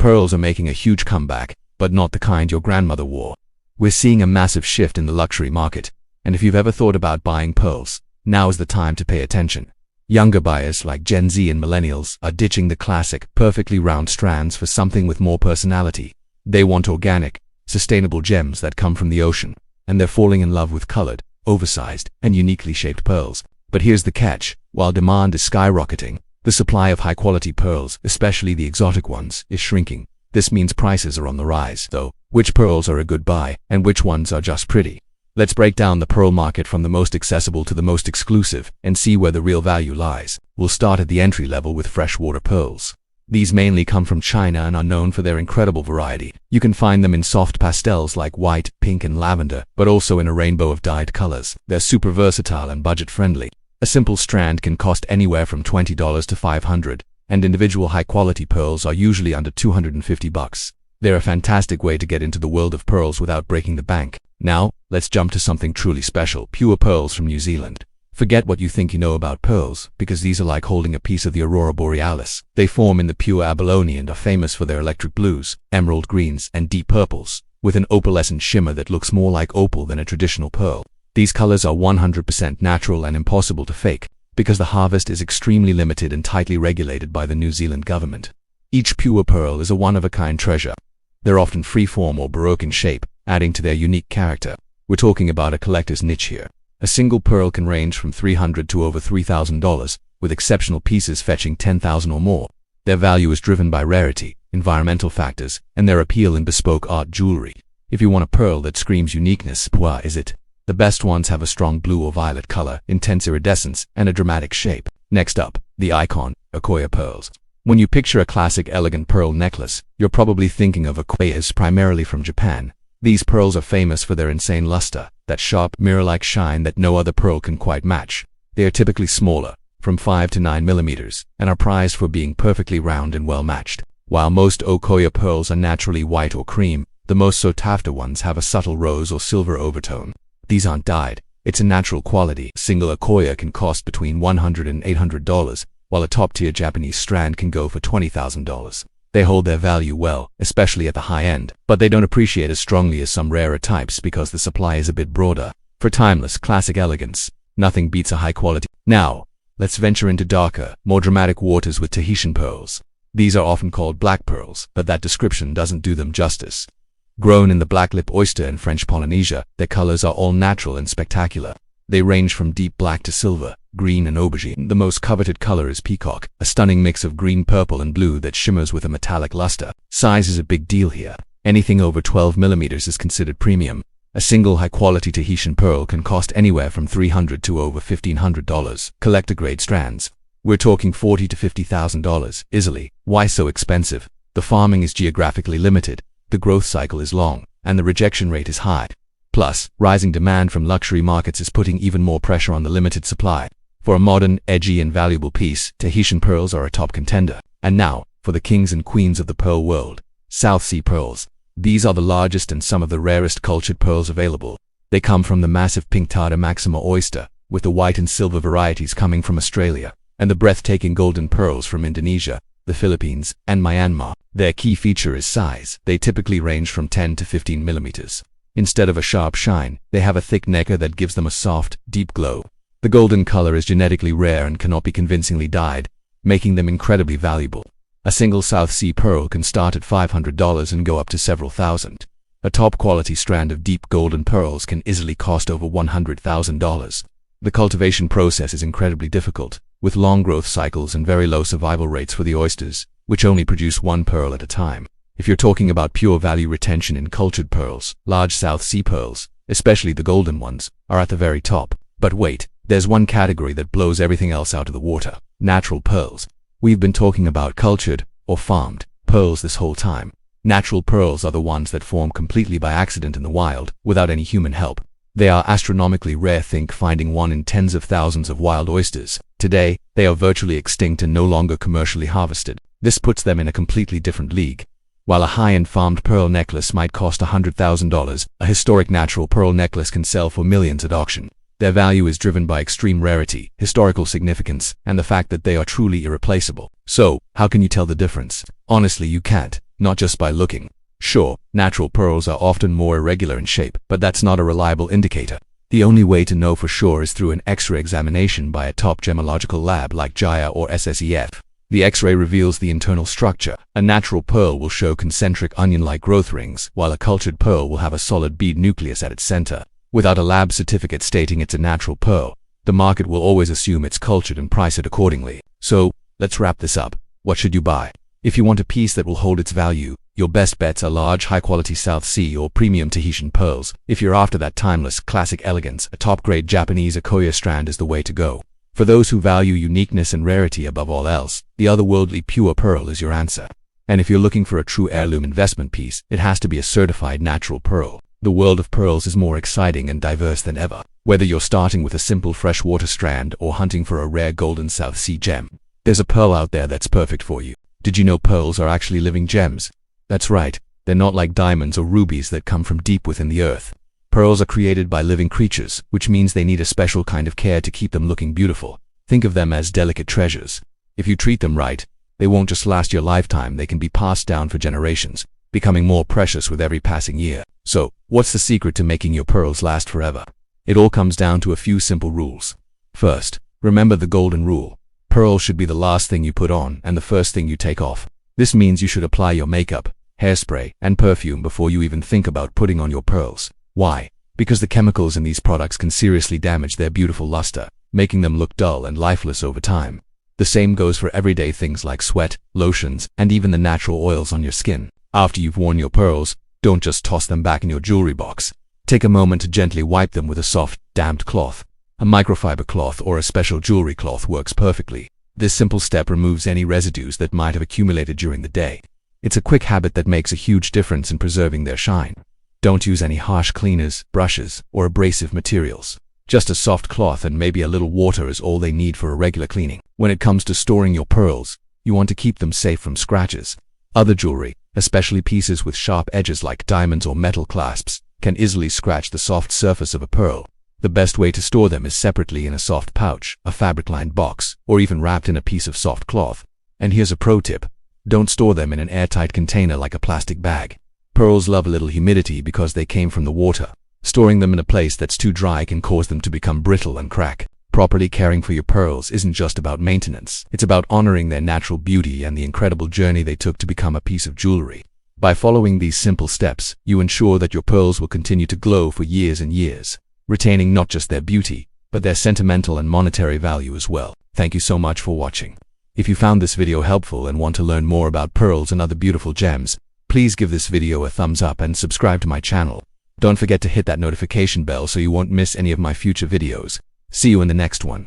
Pearls are making a huge comeback, but not the kind your grandmother wore. We're seeing a massive shift in the luxury market, and if you've ever thought about buying pearls, now is the time to pay attention. Younger buyers like Gen Z and millennials are ditching the classic, perfectly round strands for something with more personality. They want organic, sustainable gems that come from the ocean, and they're falling in love with colored, oversized, and uniquely shaped pearls. But here's the catch: while demand is skyrocketing, the supply of high-quality pearls, especially the exotic ones, is shrinking. This means prices are on the rise, though. Which pearls are a good buy, and which ones are just pretty? Let's break down the pearl market from the most accessible to the most exclusive, and see where the real value lies. We'll start at the entry level with freshwater pearls. These mainly come from China and are known for their incredible variety. You can find them in soft pastels like white, pink, and lavender, but also in a rainbow of dyed colors. They're super versatile and budget-friendly. A simple strand can cost anywhere from $20 to $500, and individual high-quality pearls are usually under $250. They're a fantastic way to get into the world of pearls without breaking the bank. Now, let's jump to something truly special: pure pearls from New Zealand. Forget what you think you know about pearls, because these are like holding a piece of the aurora borealis. They form in the pure abalone and are famous for their electric blues, emerald greens, and deep purples, with an opalescent shimmer that looks more like opal than a traditional pearl. These colors are 100% natural and impossible to fake, because the harvest is extremely limited and tightly regulated by the New Zealand government. Each pure pearl is a one-of-a-kind treasure. They're often free-form or baroque in shape, adding to their unique character. We're talking about a collector's niche here. A single pearl can range from $300 to over $3,000, with exceptional pieces fetching $10,000 or more. Their value is driven by rarity, environmental factors, and their appeal in bespoke art jewelry. If you want a pearl that screams uniqueness, Pāua is it. The best ones have a strong blue or violet color, intense iridescence, and a dramatic shape. Next up, the icon, Akoya pearls. When you picture a classic elegant pearl necklace, you're probably thinking of Akoyas, primarily from Japan. These pearls are famous for their insane luster, that sharp, mirror-like shine that no other pearl can quite match. They are typically smaller, from 5 to 9 millimeters, and are prized for being perfectly round and well-matched. While most Akoya pearls are naturally white or cream, the most sought-after ones have a subtle rose or silver overtone. These aren't dyed. It's a natural quality. A single Akoya can cost between $100 and $800, while a top-tier Japanese strand can go for $20,000. They hold their value well, especially at the high end, but they don't appreciate as strongly as some rarer types because the supply is a bit broader. For timeless, classic elegance, nothing beats a high quality. Now, let's venture into darker, more dramatic waters with Tahitian pearls. These are often called black pearls, but that description doesn't do them justice. Grown in the blacklip oyster in French Polynesia, their colors are all natural and spectacular. They range from deep black to silver, green, and aubergine. The most coveted color is peacock, a stunning mix of green, purple, and blue that shimmers with a metallic luster. Size is a big deal here. Anything over 12 millimeters is considered premium. A single high-quality Tahitian pearl can cost anywhere from $300 to over $1,500. Collector-grade strands. We're talking $40,000 to $50,000, easily. Why so expensive? The farming is geographically limited, the growth cycle is long, and the rejection rate is high. Plus, rising demand from luxury markets is putting even more pressure on the limited supply. For a modern, edgy, and valuable piece, Tahitian pearls are a top contender. And now, for the kings and queens of the pearl world, South Sea pearls. These are the largest and some of the rarest cultured pearls available. They come from the massive Pinctada maxima oyster, with the white and silver varieties coming from Australia, and the breathtaking golden pearls from Indonesia, the Philippines, and Myanmar. Their key feature is size. They typically range from 10 to 15 millimeters. Instead of a sharp shine, they have a thick nacre that gives them a soft, deep glow. The golden color is genetically rare and cannot be convincingly dyed, making them incredibly valuable. A single South Sea pearl can start at $500 and go up to several thousand. A top-quality strand of deep golden pearls can easily cost over $100,000. The cultivation process is incredibly difficult, with long growth cycles and very low survival rates for the oysters, which only produce one pearl at a time. If you're talking about pure value retention in cultured pearls, large South Sea pearls, especially the golden ones, are at the very top. But wait, there's one category that blows everything else out of the water: natural pearls. We've been talking about cultured, or farmed, pearls this whole time. Natural pearls are the ones that form completely by accident in the wild, without any human help. They are astronomically rare. Think finding one in tens of thousands of wild oysters. Today, they are virtually extinct and no longer commercially harvested. This puts them in a completely different league. While a high-end farmed pearl necklace might cost $100,000, a historic natural pearl necklace can sell for millions at auction. Their value is driven by extreme rarity, historical significance, and the fact that they are truly irreplaceable. So, how can you tell the difference? Honestly, you can't. not just by looking. Sure, natural pearls are often more irregular in shape, but that's not a reliable indicator. The only way to know for sure is through an X-ray examination by a top gemological lab like Jaya or SSEF. The X-ray reveals the internal structure. A natural pearl will show concentric onion-like growth rings, while a cultured pearl will have a solid bead nucleus at its center. Without a lab certificate stating it's a natural pearl, the market will always assume it's cultured and price it accordingly. So, let's wrap this up. What should you buy? If you want a piece that will hold its value, your best bets are large, high-quality South Sea or premium Tahitian pearls. If you're after that timeless, classic elegance, a top-grade Japanese Akoya strand is the way to go. For those who value uniqueness and rarity above all else, the otherworldly pure pearl is your answer. And if you're looking for a true heirloom investment piece, it has to be a certified natural pearl. The world of pearls is more exciting and diverse than ever. Whether you're starting with a simple freshwater strand or hunting for a rare golden South Sea gem, there's a pearl out there that's perfect for you. Did you know pearls are actually living gems? That's right, they're not like diamonds or rubies that come from deep within the earth. Pearls are created by living creatures, which means they need a special kind of care to keep them looking beautiful. Think of them as delicate treasures. If you treat them right, they won't just last your lifetime, they can be passed down for generations, becoming more precious with every passing year. So, what's the secret to making your pearls last forever? It all comes down to a few simple rules. First, remember the golden rule. Pearls should be the last thing you put on and the first thing you take off. This means you should apply your makeup, hairspray, and perfume before you even think about putting on your pearls. Why? Because the chemicals in these products can seriously damage their beautiful luster, making them look dull and lifeless over time. The same goes for everyday things like sweat, lotions, and even the natural oils on your skin. After you've worn your pearls, don't just toss them back in your jewelry box. Take a moment to gently wipe them with a soft, damped cloth. A microfiber cloth or a special jewelry cloth works perfectly. This simple step removes any residues that might have accumulated during the day. It's a quick habit that makes a huge difference in preserving their shine. Don't use any harsh cleaners, brushes, or abrasive materials. Just a soft cloth and maybe a little water is all they need for a regular cleaning. When it comes to storing your pearls, you want to keep them safe from scratches. Other jewelry, especially pieces with sharp edges like diamonds or metal clasps, can easily scratch the soft surface of a pearl. The best way to store them is separately in a soft pouch, a fabric-lined box, or even wrapped in a piece of soft cloth. And here's a pro tip. Don't store them in an airtight container like a plastic bag. Pearls love a little humidity because they came from the water. Storing them in a place that's too dry can cause them to become brittle and crack. Properly caring for your pearls isn't just about maintenance. It's about honoring their natural beauty and the incredible journey they took to become a piece of jewelry. By following these simple steps, you ensure that your pearls will continue to glow for years and years, retaining not just their beauty, but their sentimental and monetary value as well. Thank you so much for watching. If you found this video helpful and want to learn more about pearls and other beautiful gems, please give this video a thumbs up and subscribe to my channel. Don't forget to hit that notification bell so you won't miss any of my future videos. See you in the next one.